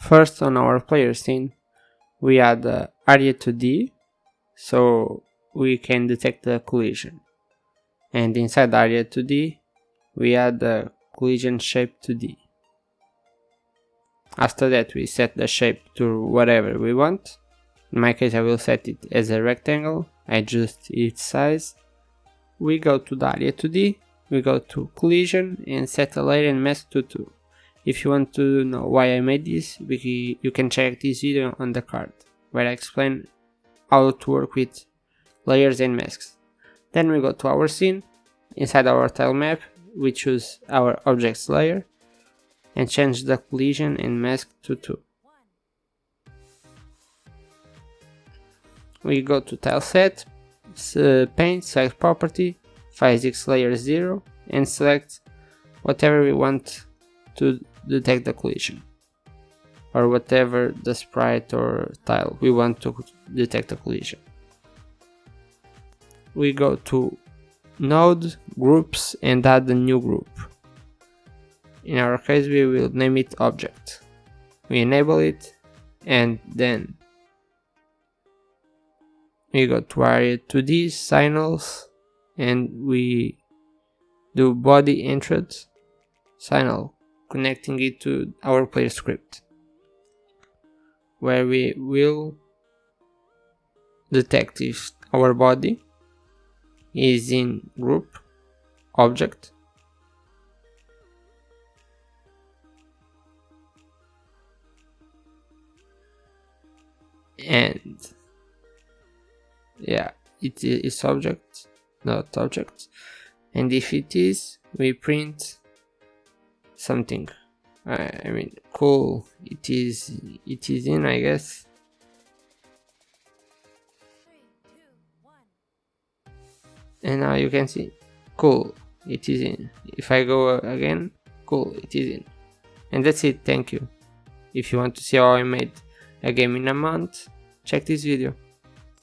First, on our player scene, we add area 2D, so we can detect the collision. And inside area 2D, we add the collision shape 2D. After that, we set the shape to whatever we want. In my case, I will set it as a rectangle, adjust its size. We go to the area 2D, we go to collision and set a layer and mask to 2. If you want to know why I made this, you can check this video on the card, where I explain how to work with layers and masks. Then we go to our scene. Inside our tile map, we choose our objects layer and change the collision and mask to 2. We go to tile set, paint, select property, physics layer 0 and select whatever we want to detect the collision, or whatever the sprite or tile we want to detect the collision. We go to node, groups and add a new group. In our case we will name it object. We enable it and then we go to area 2D, signals, and we do body entrance signal, connecting it to our player script, where we will detect if our body is in group, object, and yeah, it is object, not object, and if it is, we print something. I mean, cool, it is in, I guess. And now you can see, cool, it is in. If I go again, cool, it is in. And that's it, thank you. If you want to see how I made a game in a month, check this video.